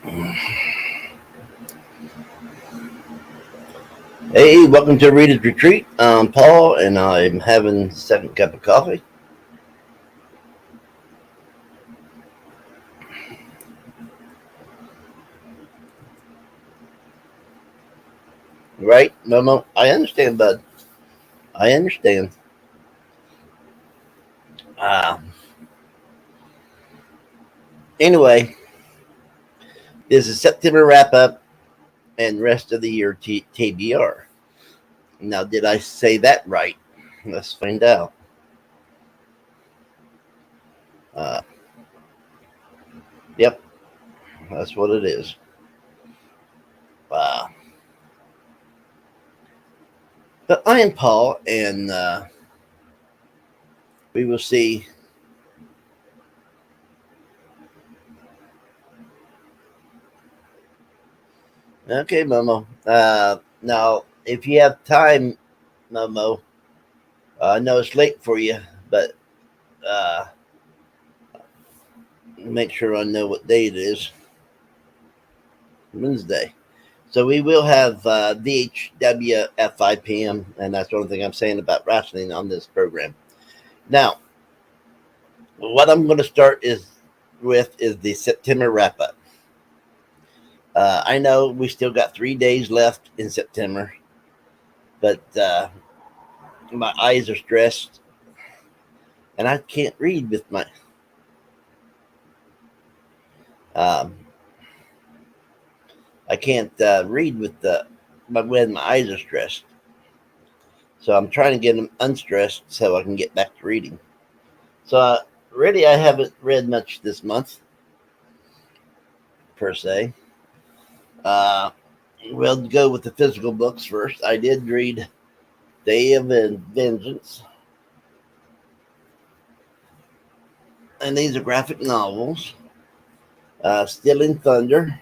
Hey, welcome to Reader's Retreat. I'm Paul, and I'm having second cup of coffee. Right, Momo? I understand, bud. I understand. Uh, anyway, this is September wrap up and rest of the year TBR. Now, did I say that right? Let's find out. Uh, yep, that's what it is. Uh, but I am Paul, and we will see. Okay, Momo. Now, if you have time, Momo, I know it's late for you, but uh, make sure I know what day it is. Wednesday. So we will have VHW at 5 p.m. And that's the only thing I'm saying about wrestling on this program. Now, what I'm going to start is the September wrap up. I know we still got 3 days left in September, but my eyes are stressed, and I can't read with my. Um, I can't read with when my eyes are stressed. So I'm trying to get them unstressed so I can get back to reading. So really, I haven't read much this month per se. Uh, we'll go with the physical books first. I did read Day of Vengeance, and these are graphic novels. Stealing Thunder,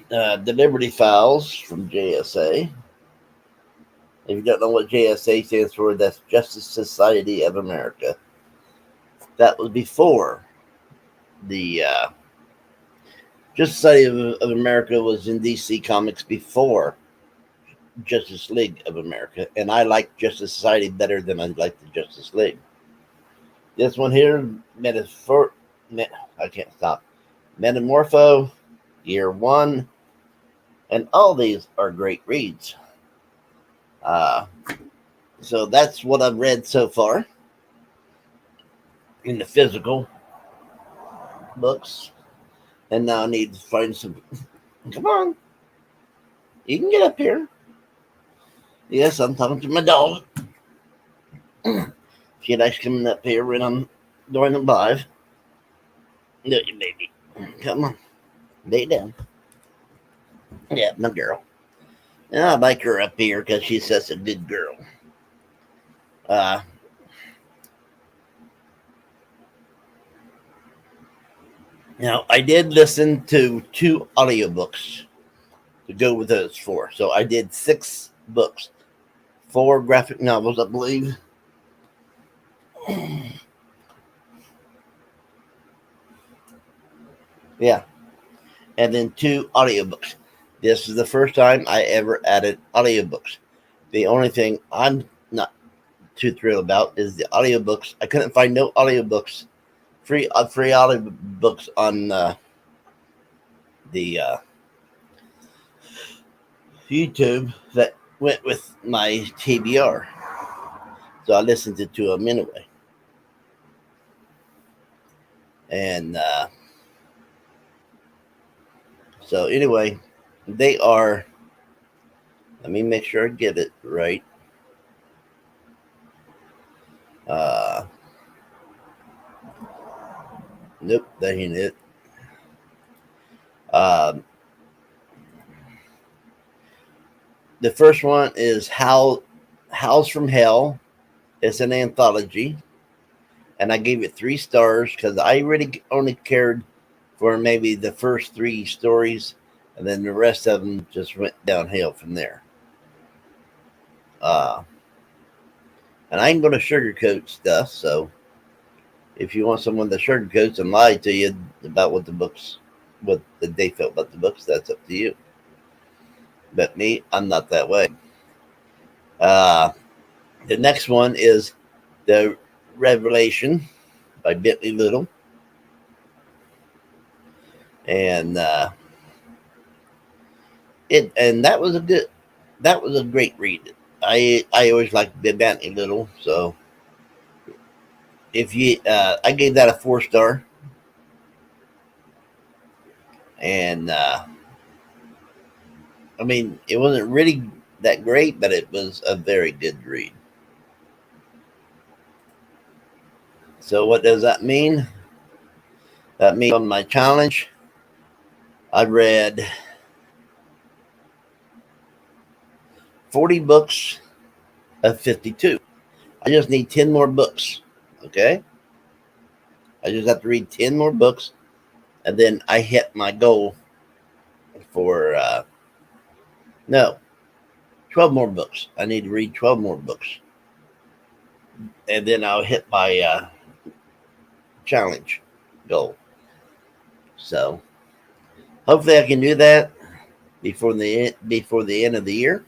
The Liberty Files from JSA. If you don't know what JSA stands for, that's Justice Society of America. That was before the Justice Society of America was in DC Comics before Justice League of America, and I like Justice Society better than I like the Justice League. This one here, I can't stop. Metamorpho, Year One, and all these are great reads. Uh, so that's what I've read so far in the physical books, and now I need to find some. Come on, you can get up here. Yes, I'm talking to my dog. She likes coming up here when I'm doing the live. No, you baby. Come on. Lay down. Yeah, my girl. And I like her up here because she's such a good girl. Uh, now, I did listen to 2 audiobooks to go with those 4. So I did 6 books, 4 graphic novels, I believe. Yeah. And then 2 audiobooks. This is the first time I ever added audiobooks. The only thing I'm not too thrilled about is the audiobooks. I couldn't find no audiobooks, free audiobooks on the YouTube that went with my TBR. So I listened to them anyway. And so anyway, they are. Let me make sure I get it right. Nope, that ain't it. Um, the first one is House from Hell. It's an anthology, and I gave it 3 stars because I really only cared for maybe the first 3 stories, and then the rest of them just went downhill from there. Uh, And I ain't going to sugarcoat stuff. So if you want someone that sugarcoats and lie to you about what they felt about the books, that's up to you. But me, I'm not that way. Uh, the next one is The Revelation by Bentley Little. And that was a great read. I always liked Bentley Little, so if you I gave that a 4 star, and I mean it wasn't really that great, but it was a very good read. So what does that mean? That means on my challenge, I read 40 books of 52. I just need 10 more books. Okay, I just have to read 10 more books, and then I hit my goal for no 12 more books. I need to read 12 more books, and then I'll hit my challenge goal. So hopefully I can do that before the end of the year.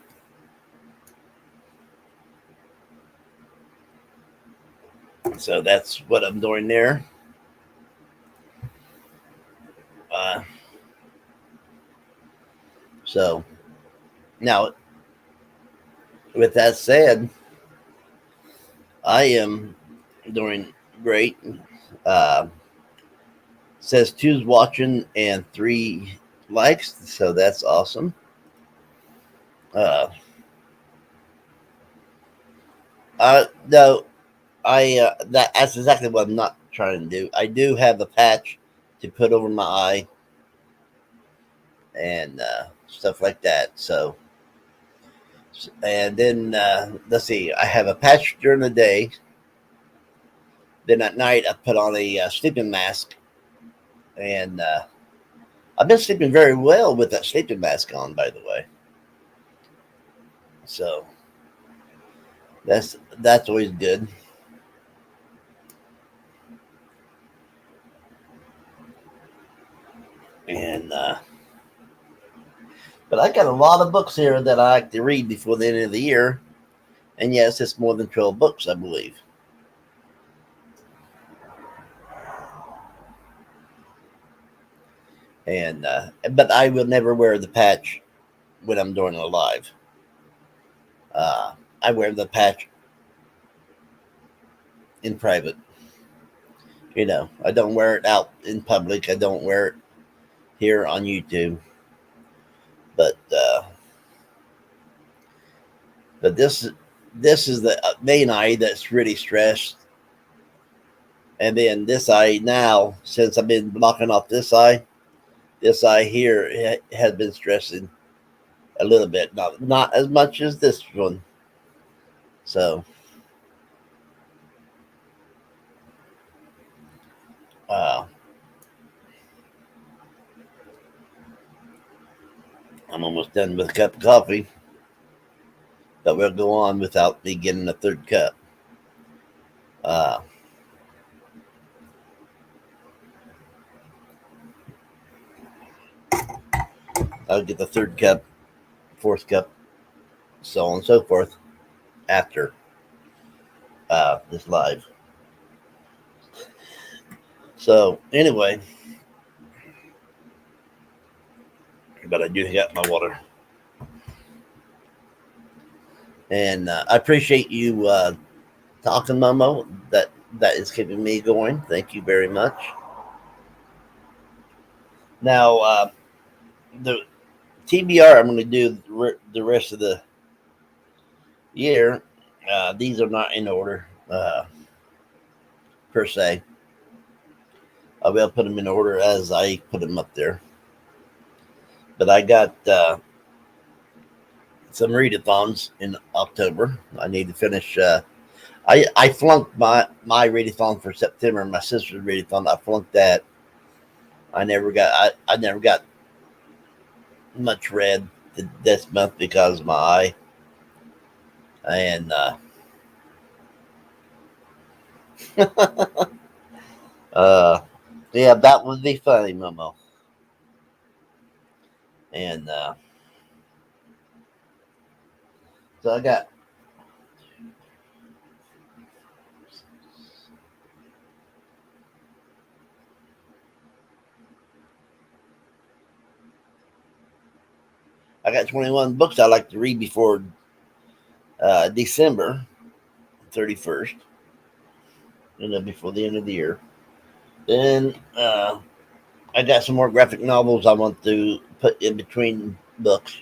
So that's what I'm doing there. Uh, so now, with that said, I am doing great. Uh, says two's watching and 3 likes, so that's awesome. Uh, no, that's exactly what I'm not trying to do. I do have a patch to put over my eye and stuff like that. So, and then let's see, I have a patch during the day. Then at night, I put on a sleeping mask, and I've been sleeping very well with that sleeping mask on, by the way. So that's always good. And but I got a lot of books here that I like to read before the end of the year, and yes, it's more than 12 books, I believe. And but I will never wear the patch when I'm doing a live. I wear the patch in private. I don't wear it out in public. I don't wear it here on YouTube. But this is the main eye that's really stressed, and then this eye now, since I've been blocking off this eye here has been stressing a little bit, not as much as this one. So uh, I'm almost done with a cup of coffee, but we'll go on without me getting a third cup. Uh, I'll get the third cup, fourth cup, so on and so forth after this live. So anyway, but I do got my water, and I appreciate you talking, Momo. That is keeping me going. Thank you very much. Now the TBR I'm going to do the rest of the year. These are not in order per se. I will put them in order as I put them up there. But I got some readathons in October. I need to finish. I flunked my readathon for September. My sister's readathon. I flunked that. I never got much read this month because of my eye, and uh, yeah, that would be funny, Momo. And so I got 21 books I like to read before December 31st, before the end of the year. Then I got some more graphic novels I want to put in between books,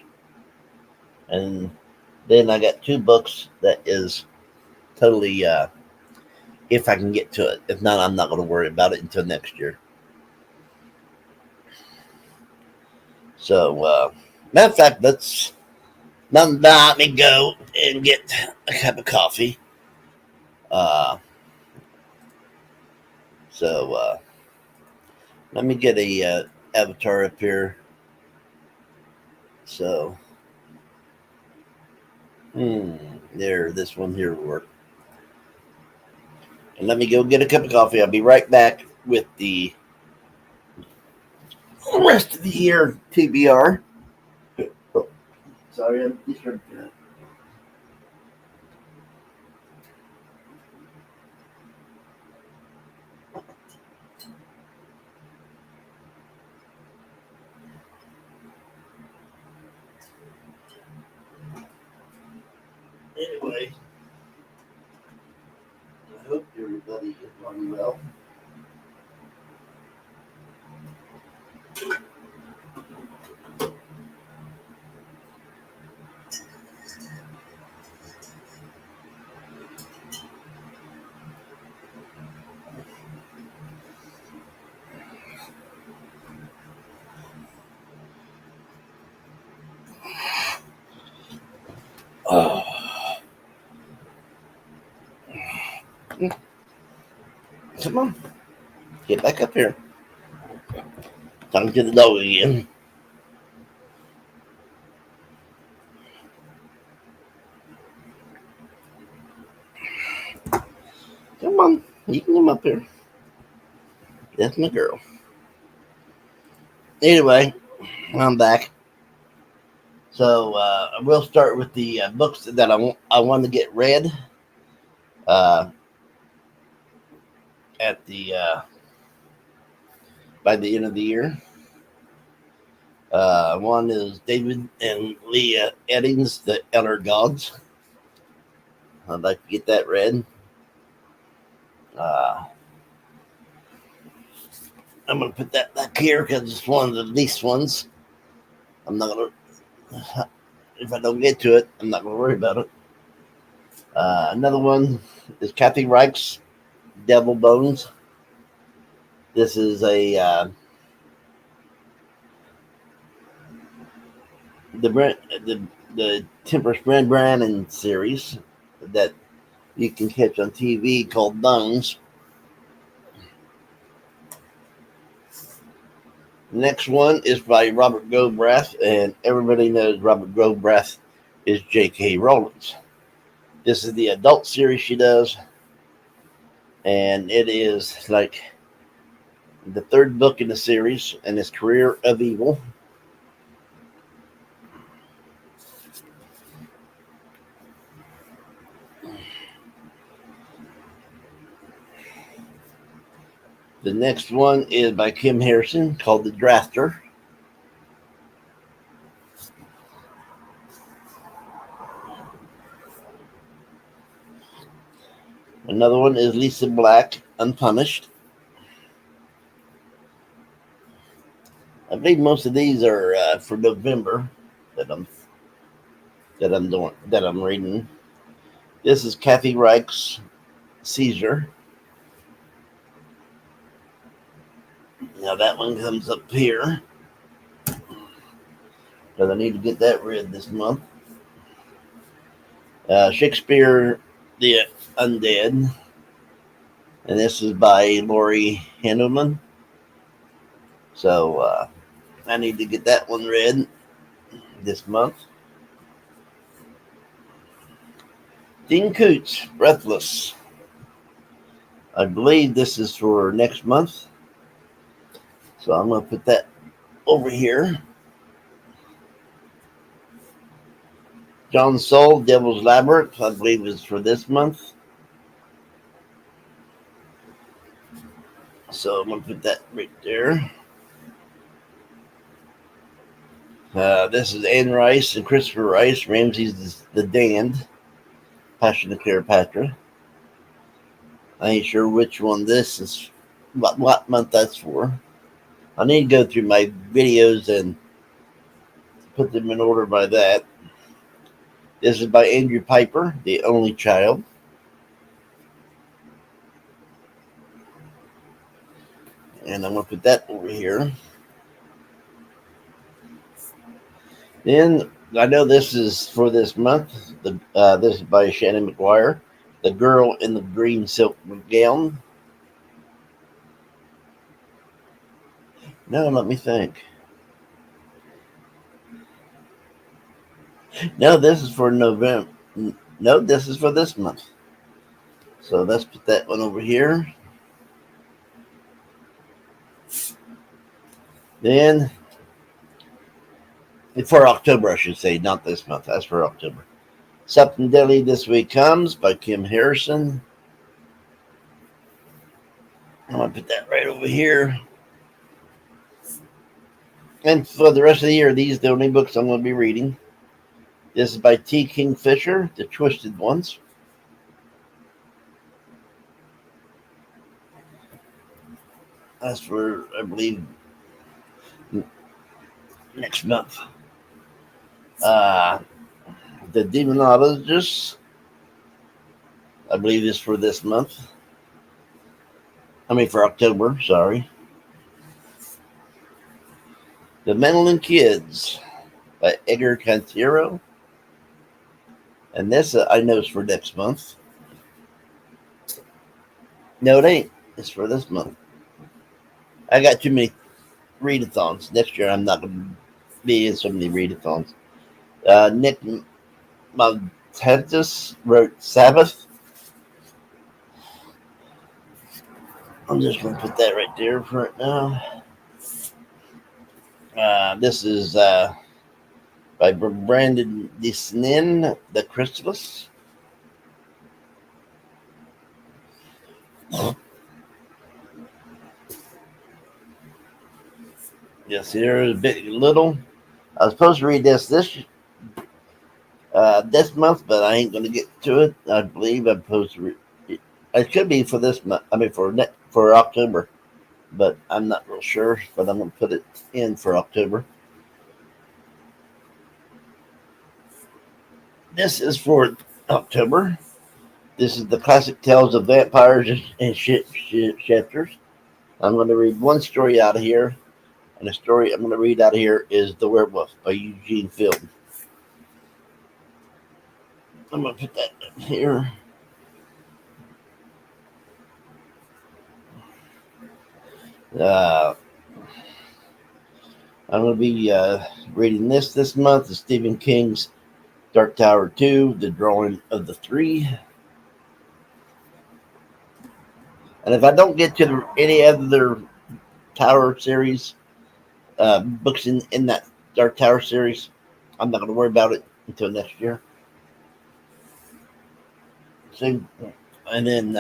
and then I got two books that is totally if I can get to it. If not, I'm not going to worry about it until next year. So, matter of fact, let's let me go and get a cup of coffee. Uh, so let me get a avatar up here. So, there, this one here will work. And let me go get a cup of coffee. I'll be right back with the rest of the year TBR. Oh, sorry, I'm distracted. Anyway, I hope everybody is doing well. Oh, come on, get back up here. Talking to the dog again. Come on, you can come up here. That's my girl. Anyway, I'm back. So we'll start with the books that I want to get read uh, at the by the end of the year. One is David and Leah Eddings, The Elder Gods. I'd like to get that read. Uh, I'm going to put that back here because it's one of the least ones. I'm not going to, if I don't get to it, I'm not going to worry about it. Another one is Kathy Reich's Devil Bones. This is the Tempest Brand series that you can catch on TV called Bones. Next one is by Robert Gobrath, and everybody knows Robert Gobrath is J.K. Rowling's. This is the adult series she does, and it is like the third book in the series, and it's Career of Evil. The next one is by Kim Harrison called The Drafter. Another one is Lisa Black, Unpunished. I believe most of these are for November that I'm reading. This is Kathy Reich's Caesar. Now that one comes up here because I need to get that read this month. Shakespeare the Undead, and this is by Laurie Handelman. So I need to get that one read this month. Dean Koontz, Breathless. I believe this is for next month. So I'm going to put that over here. John Soul, Devil's Labyrinth, I believe is for this month. So I'm going to put that right there. This is Anne Rice and Christopher Rice, Ramses the Damned, Passion of Cleopatra. I ain't sure which one this is, what month that's for. I need to go through my videos and put them in order by that. This is by Andrew Piper, The Only Child. And I'm going to put that over here. Then I know this is for this month. This is by Shannon McGuire, The Girl in the Green Silk Gown. No, let me think. No, this is for November. No, this is for this month. So let's put that one over here. Then, for October, I should say, not this month. That's for October. Sept in Delhi This Week Comes by Kim Harrison. I'm going to put that right over here. And for the rest of the year, these are the only books I'm going to be reading. This is by T. Kingfisher, The Twisted Ones. That's for, I believe, next month. The Demonologist, I believe, is for this month. For October, sorry. The Mental Kids by Edgar Cantero. And this, I know, is for next month. No, it ain't. It's for this month. I got too many readathons. Next year, I'm not going to be in so many readathons. Nick Maltentis wrote Sabbath. I'm just going to put that right there for right now. This is by Brandon Disnin, The Chrysalis. Yes, here is Big Little. I was supposed to read this month, but I ain't going to get to it. I believe I'm supposed to read it. It could be for this month. For October, but I'm not real sure. But I'm going to put it in for October. This is for October. This is the Classic Tales of Vampires and Shifters. I'm going to read one story out of here, and the story I'm going to read out of here is The Werewolf by Eugene Field. I'm going to put that in here. I'm going to be reading this month is Stephen King's Dark Tower 2, The Drawing of the Three. And if I don't get to any other Tower series, books in that Dark Tower series, I'm not going to worry about it until next year. So, and then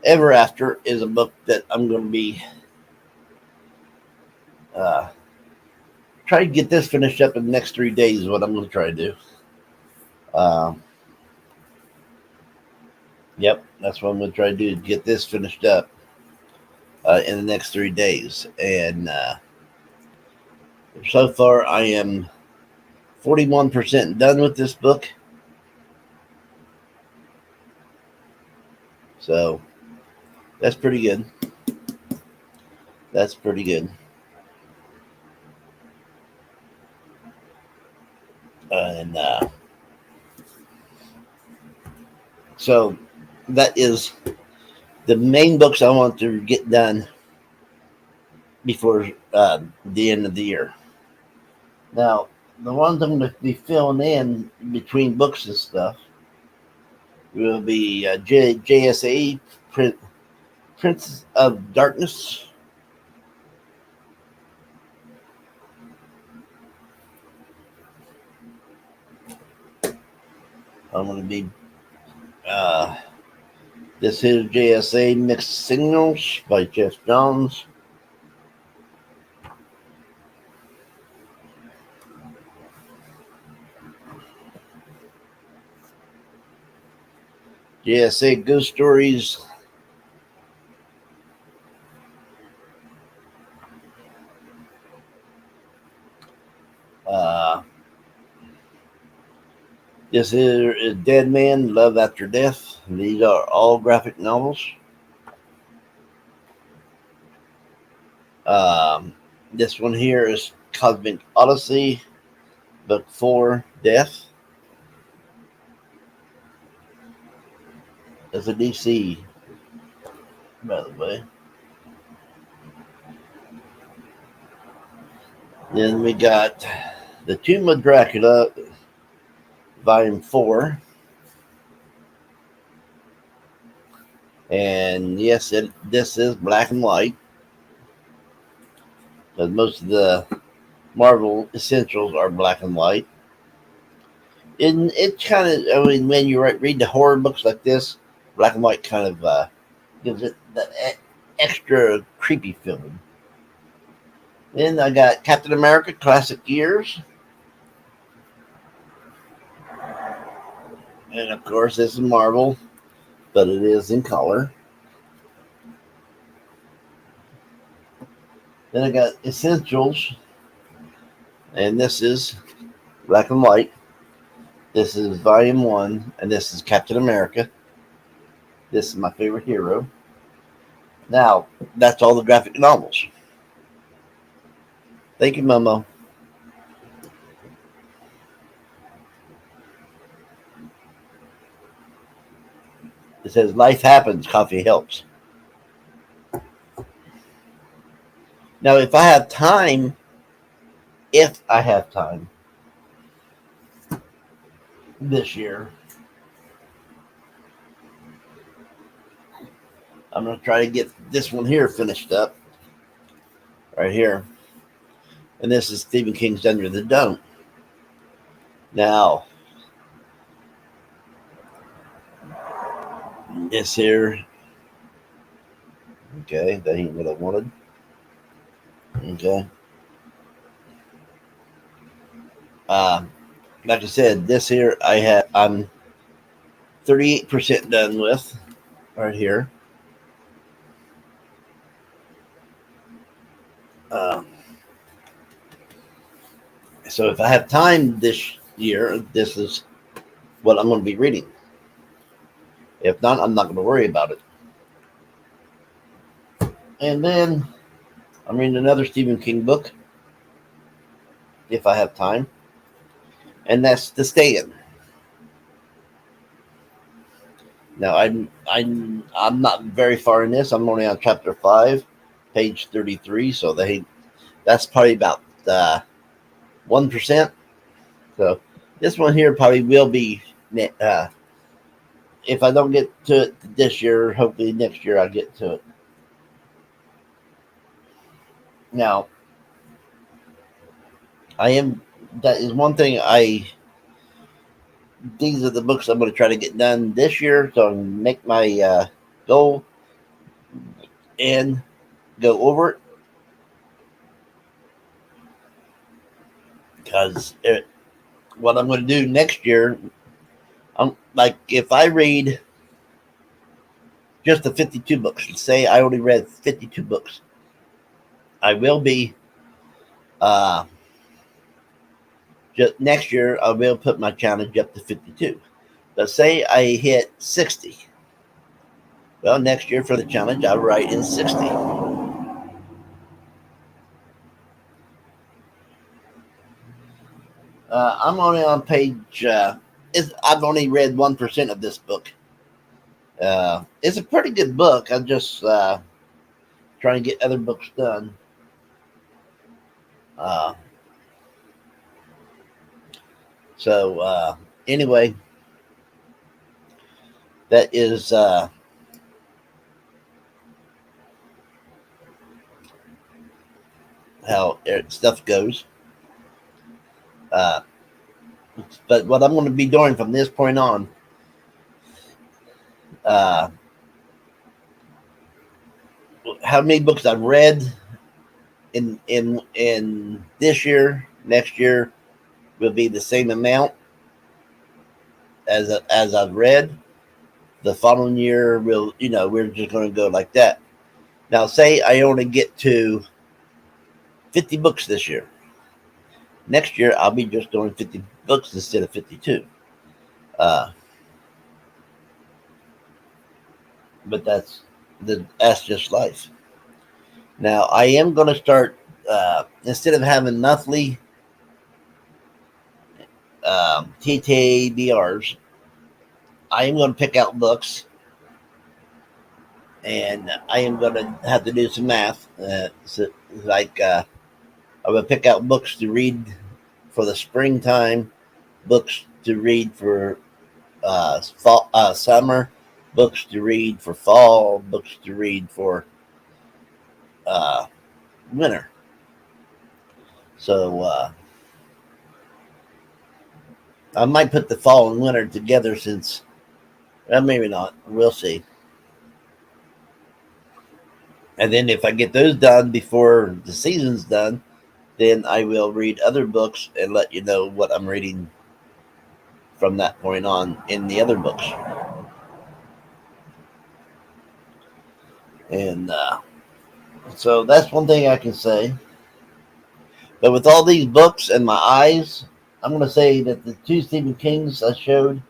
Ever After is a book that I'm going to be try to get this finished up in the next 3 days is what I'm going to try to do. Yep, that's what I'm going to try to do, get this finished up in the next 3 days. And so far, I am 41% done with this book. So that's pretty good. That's pretty good. And so that is the main books I want to get done before the end of the year. Now, the ones I'm going to be filling in between books and stuff will be JSA Prince of Darkness. I'm going to be this is JSA Mixed Signals by Jeff Jones. JSA Ghost Stories. This is Dead Man, Love After Death. These are all graphic novels. This one here is Cosmic Odyssey, Book 4, Death. It's a DC, by the way. Then we got The Tomb of Dracula, Volume 4. And yes, this is black and white. Because most of the Marvel Essentials are black and white. And it kind of, I mean, when you read the horror books like this, black and white kind of gives it that extra creepy feeling. Then I got Captain America Classic Years. And of course, this is Marvel, but it is in color. Then I got Essentials, and this is black and white. This is Volume 1, and this is Captain America. This is my favorite hero. Now, that's all the graphic novels. Thank you, Momo. It says, life happens, coffee helps. Now, if I have time, this year, I'm going to try to get this one here finished up. Right here. And this is Stephen King's Under the Dome. Now, this here. Okay, that ain't what I wanted. Okay. Like I said, this here I'm 38% done with right here. So if I have time this year, this is what I'm going to be reading. If not, I'm not going to worry about it. And then I'm reading another Stephen King book, if I have time, and that's The Stand. Now I'm not very far in this. I'm only on chapter 5, page 33. So that's probably about 1%. So this one here probably will be. If I don't get to it this year, hopefully next year I'll get to it. Now, that is one thing these are the books I'm going to try to get done this year, so I can make my goal and go over it. Because what I'm going to do next year, like if I read just the 52 books, say I only read 52 books, I will be just next year I will put my challenge up to 52. But say I hit 60. Well, next year for the challenge, I'll write in 60. I'm only on page. I've only read 1% of this book. It's a pretty good book. I'm just trying to get other books done. So anyway, That is how stuff goes. Uh, but what I'm going to be doing from this point on, uh, how many books I've read in this year, next year will be the same amount as I've read. The following year will, we're just going to go like that. Now, say I only get to 50 books this year. Next year, I'll be just doing 50 books instead of 52. Uh, but that's just life. Now, I am going to start, instead of having monthly TBRs, I am going to pick out books, and I am going to have to do some math. So, like, I will pick out books to read for the springtime, books to read for fall, summer, books to read for fall, books to read for uh, winter. So I might put the fall and winter together since, well, maybe not. We'll see. And then if I get those done before the season's done, then I will read other books and let you know what I'm reading from that point on in the other books. And so that's one thing I can say. But with all these books and my eyes, I'm going to say that the two Stephen Kings I showed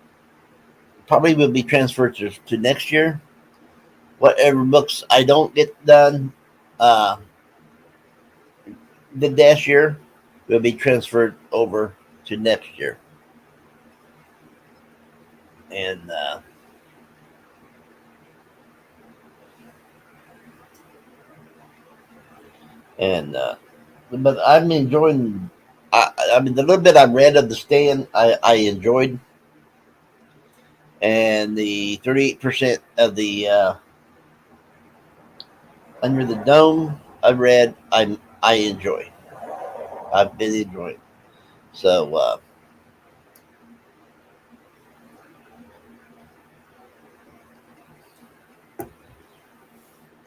probably will be transferred to next year. Whatever books I don't get done uh, the dash year will be transferred over to next year. And and but I'm enjoying. I mean, the little bit I read of The Stand, I enjoyed, and the 38% of the Under the Dome I read, I enjoy. I've been enjoying. So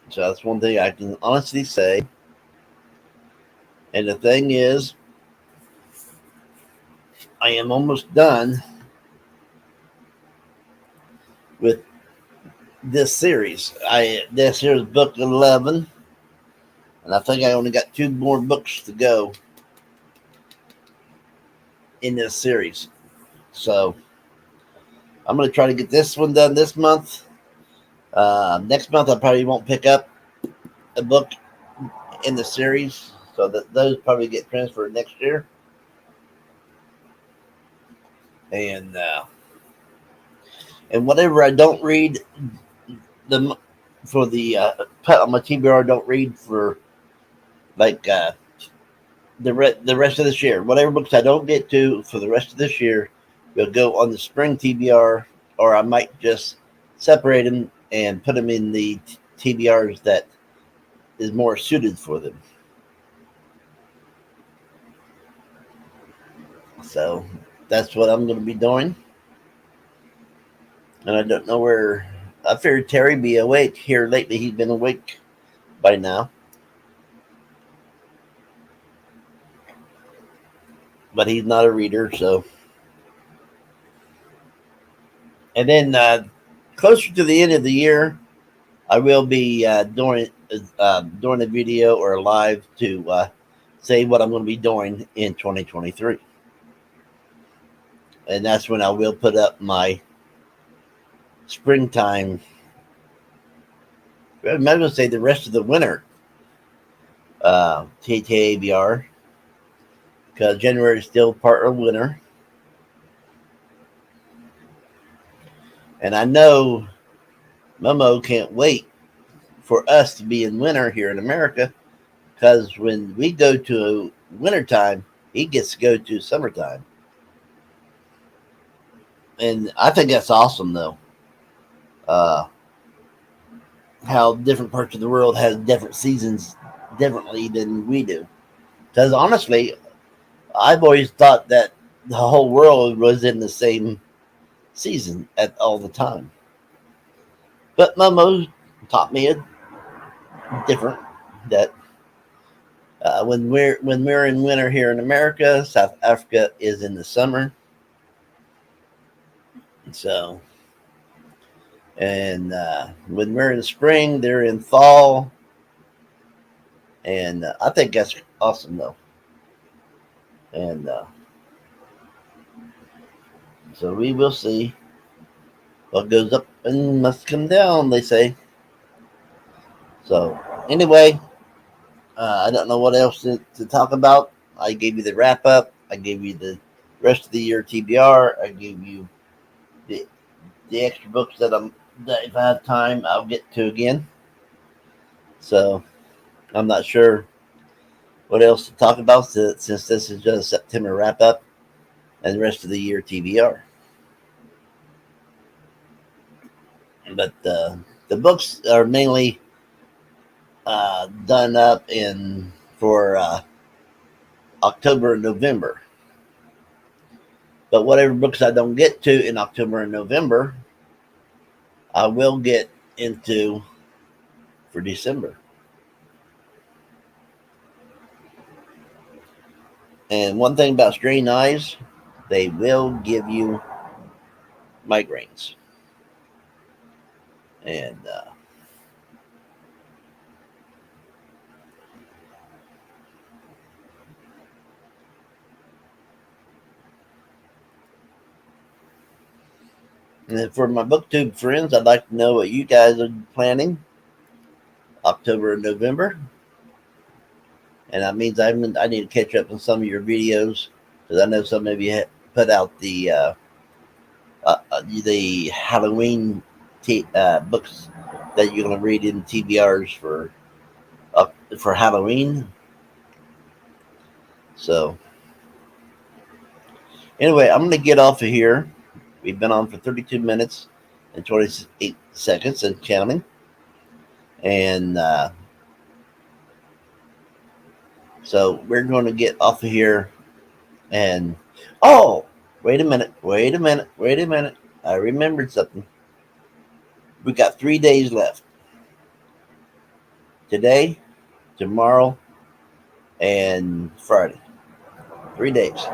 so that's one thing I can honestly say. And the thing is, I am almost done with this series. This here is book 11, and I think I only got 2 more books to go in this series. So I'm going to try to get this one done this month. Next month I probably won't pick up a book in the series, so that those probably get transferred next year. And whatever I don't read the for the on my TBR, don't read for like the rest of this year. Whatever books I don't get to for the rest of this year will go on the spring TBR, or I might just separate them and put them in the TBRs that is more suited for them. So that's what I'm going to be doing. And I don't know where. I figured Terry be awake here lately. He's been awake by now. But he's not a reader, so. And then closer to the end of the year, I will be doing a video or a live to say what I'm going to be doing in 2023. And that's when I will put up my springtime. I might as well say the rest of the winter TTABR, because January is still part of winter. And I know Momo can't wait for us to be in winter here in America, because when we go to wintertime, he gets to go to summertime. And I think that's awesome, though. uh, how different parts of the world has different seasons differently than we do. Because honestly, I've always thought that the whole world was in the same season at all the time. But Momo taught me a different that when we're in winter here in America, South Africa is in the summer. So and when we're in spring, they're in fall, and I think that's awesome though. And so we will see what goes up and must come down. They say. So anyway, I don't know what else to talk about. I gave you the wrap up. I gave you the rest of the year TBR. I gave you the the extra books that if I have time I'll get to again. So I'm not sure what else to talk about since this is just a September wrap up and the rest of the year TBR. But the books are mainly done up in for October and November. But whatever books I don't get to in October and November, I will get into for December. And one thing about strained eyes, they will give you migraines. And for my booktube friends, I'd like to know what you guys are planning October and November. And that means I need to catch up on some of your videos because I know some of you put out the Halloween books that you're going to read in TBRs for Halloween. So anyway, I'm going to get off of here. We've been on for 32 minutes and 28 seconds and counting. And so we're going to get off of here. And oh, wait a minute. I remembered something. We got 3 days left. Today, tomorrow, and Friday. 3 days.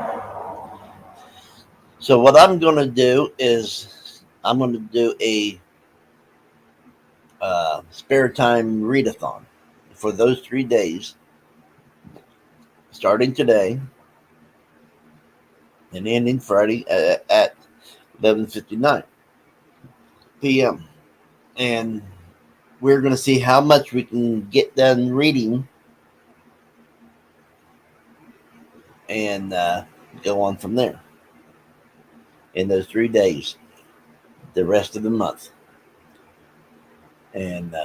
So what I'm going to do is I'm going to do a spare time readathon for those 3 days, starting today and ending Friday at 11:59 p.m. And we're going to see how much we can get done reading and go on from there in those 3 days, the rest of the month. And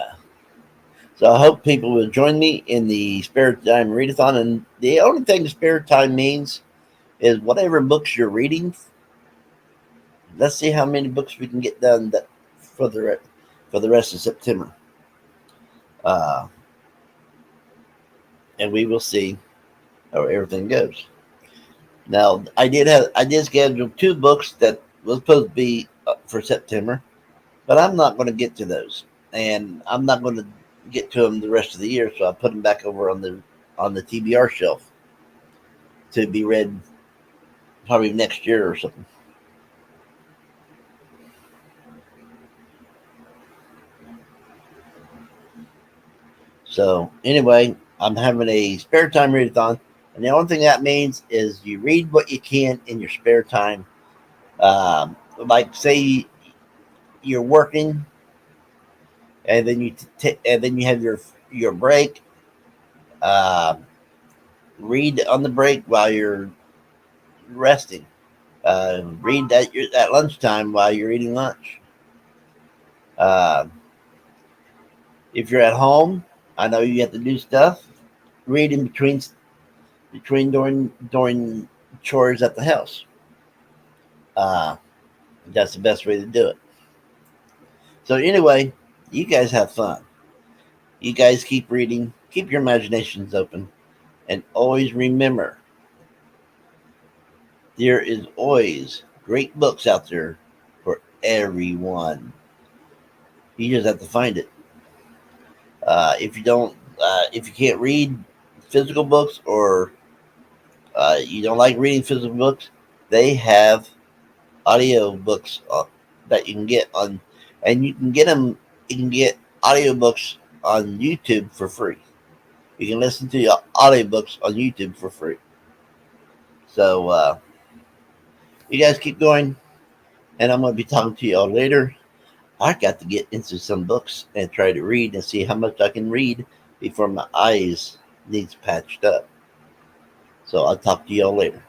so I hope people will join me in the spare time readathon. And the only thing spare time means is whatever books you're reading. Let's see how many books we can get done for the rest of September. And we will see how everything goes. Now, I did schedule 2 books that was supposed to be for September, but I'm not going to get to those, and I'm not going to get to them the rest of the year. So I put them back over on the TBR shelf to be read probably next year or something. So anyway, I'm having a spare time readathon, and the only thing that means is you read what you can in your spare time. Like say you're working, and then you have your break. Uh, Read on the break while you're resting. Read at lunchtime while you're eating lunch. Uh, if you're at home, I know you have to do stuff. Read in between during chores at the house. Uh, that's the best way to do it. So anyway, you guys have fun. You guys keep reading, keep your imaginations open, and always remember there is always great books out there for everyone. You just have to find it. If you don't, if you can't read physical books, or you don't like reading physical books, they have audio books that you can get on, and you can get them. You can get audiobooks on YouTube for free. You can listen to your audiobooks on YouTube for free. So you guys keep going, and I'm going to be talking to you all later. I got to get into some books and try to read and see how much I can read before my eyes needs patched up. So I'll talk to you all later.